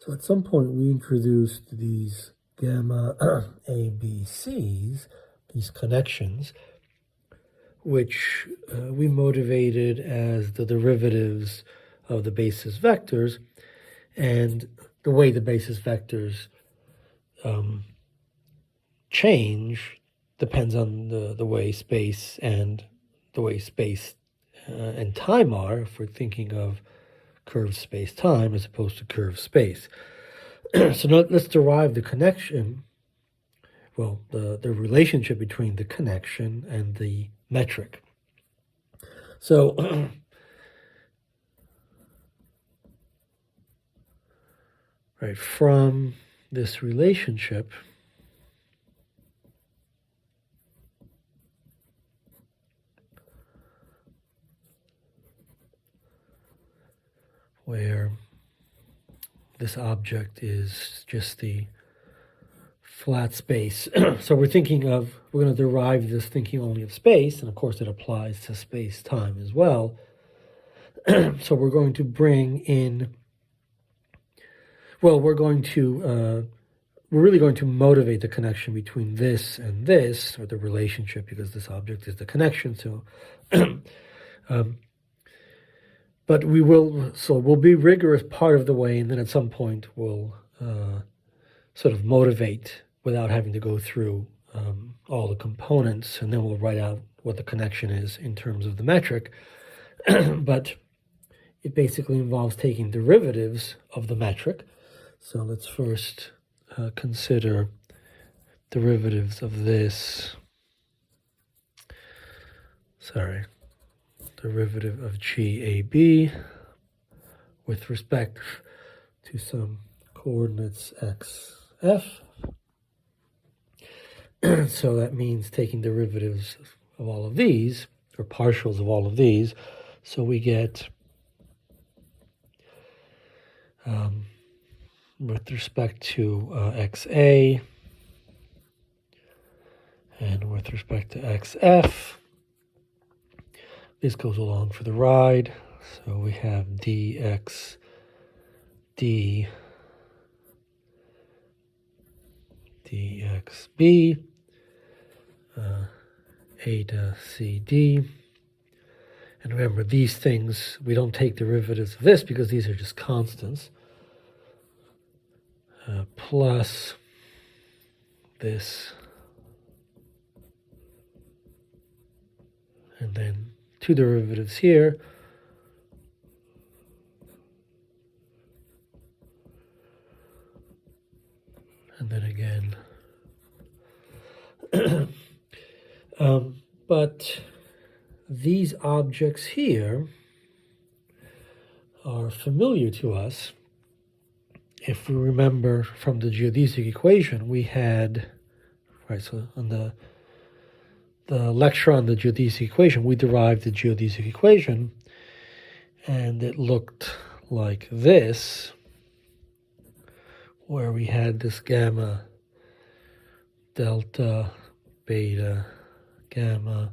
So at some point we introduced these gamma ABCs, these connections, which we motivated as the derivatives of the basis vectors, and the way the basis vectors change depends on the way space and time are, if we're thinking of curved space-time as opposed to curved space. So now let's derive the connection, well, the relationship between the connection and the metric. So right, from this relationship, where this object is just the flat space. So we're going to derive this thinking only of space, and of course it applies to space-time as well. So we're going to bring in, well, we're really going to motivate the connection between this and this, or the relationship, because this object is the connection. So, but we'll be rigorous part of the way, and then at some point we'll sort of motivate without having to go through all the components, and then we'll write out what the connection is in terms of the metric. But it basically involves taking derivatives of the metric. So let's first consider derivatives of this. Derivative of GAB with respect to some coordinates XF. So that means taking derivatives of all of these, or partials of all of these. So we get, with respect to XA, and with respect to XF, this goes along for the ride. So we have dx d dxb, eta cd. And remember, these things, we don't take derivatives of this because these are just constants. Plus this, and then two derivatives here, and then again. But these objects here are familiar to us. If we remember from the geodesic equation, we had, right, so on the lecture on the geodesic equation, we derived the geodesic equation, and it looked like this, where we had this gamma, delta, beta, gamma,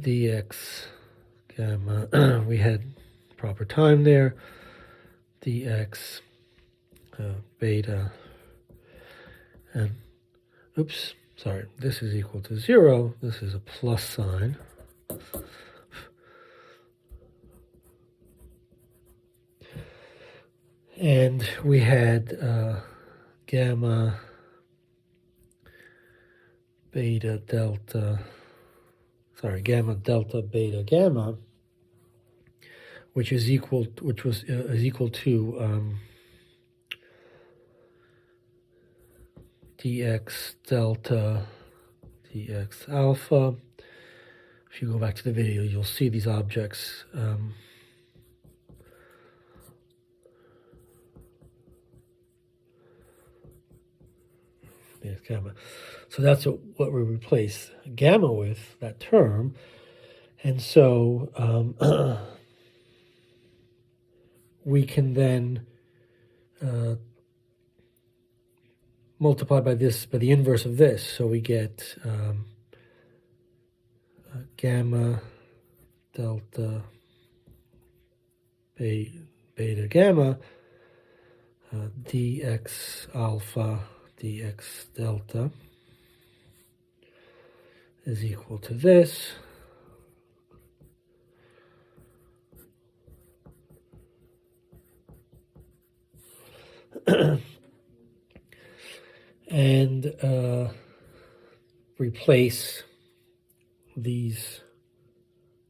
dx, gamma. We had proper time there, dx, beta, and oops, sorry, this is equal to 0. This is a plus sign. And we had gamma, beta, delta, gamma, delta, beta, gamma, which is equal to dx delta dx alpha. If you go back to the video, you'll see these objects there's gamma. So that's what we replace gamma with, that term. And so we can then multiply by this, by the inverse of this. So we get gamma, delta, beta, gamma, dx alpha dx delta is equal to this. And replace these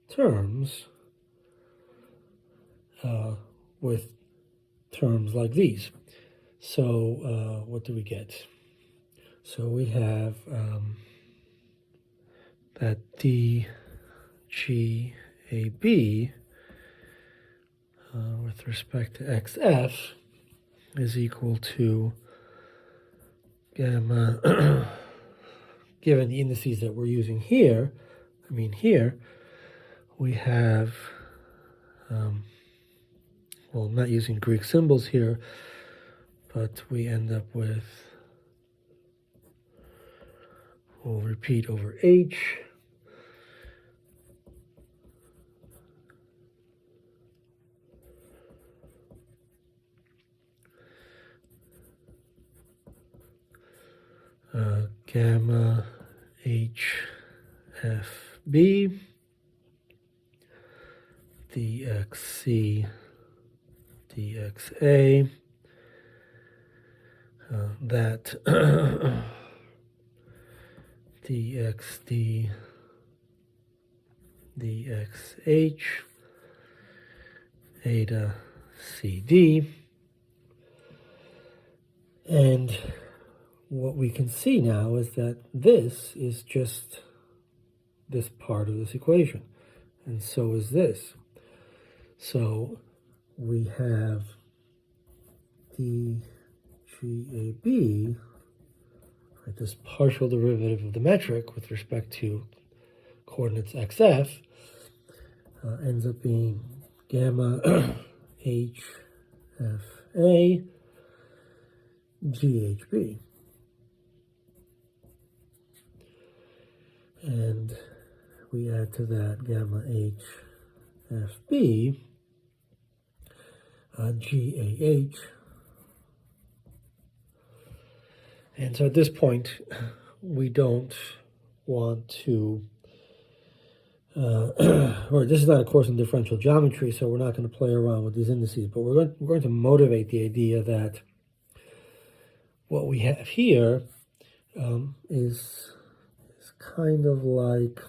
terms with terms like these. So what do we get? So we have that dGAB with respect to xf is equal to gamma, given the indices that we're using here, here we have, well, I'm not using Greek symbols here, but we end up with, we'll repeat over h, gamma HFB dxc dxa, that dxd dxh eta cd. And what we can see now is that this is just this part of this equation, and so is this. So we have dGAB, right, this partial derivative of the metric with respect to coordinates xf, ends up being gamma HFA GHB. And we add to that gamma HFB GAH. And so at this point, we don't want to, or this is not a course in differential geometry, so we're not going to play around with these indices, but we're going to motivate the idea that what we have here is kind of like,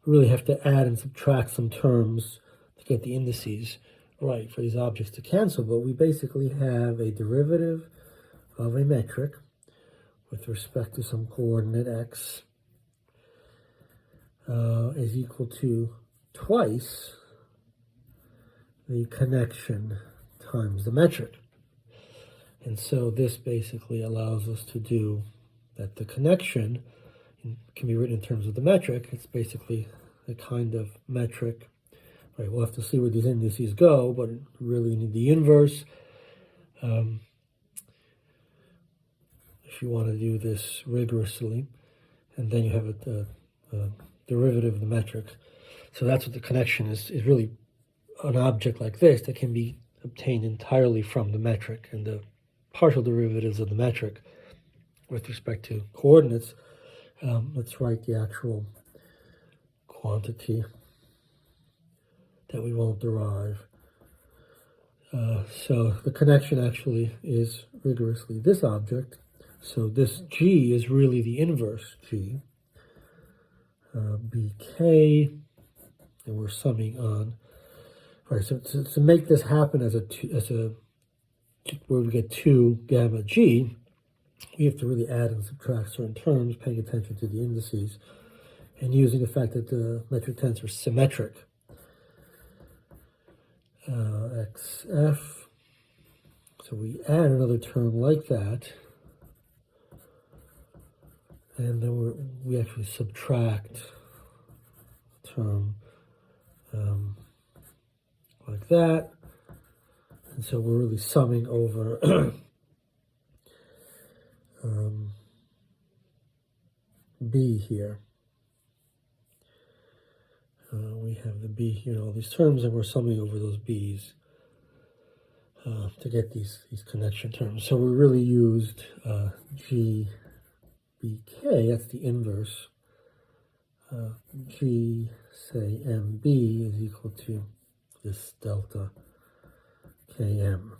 we really have to add and subtract some terms to get the indices right for these objects to cancel, but we basically have a derivative of a metric with respect to some coordinate x is equal to twice the connection times the metric. And so this basically allows us to do that the connection can be written in terms of the metric. It's basically a kind of metric. Right, we'll have to see where these indices go, but really you need the inverse. If you want to do this rigorously, and then you have a derivative of the metric. So that's what the connection is really an object like this that can be obtained entirely from the metric, and the partial derivatives of the metric with respect to coordinates. Let's write the actual quantity that we won't derive. So the connection actually is rigorously this object. So this G is really the inverse G, BK, and we're summing on. All right, so to make this happen as a where we get 2 gamma G, we have to really add and subtract certain terms, paying attention to the indices, and using the fact that the metric tensor is symmetric. XF, so we add another term like that, and then we actually subtract a term like that, and so we're really summing over B here. We have the B here, all these terms, and we're summing over those B's. to get these connection terms. So we really used GBK, that's the inverse. G, say, MB is equal to this delta Km.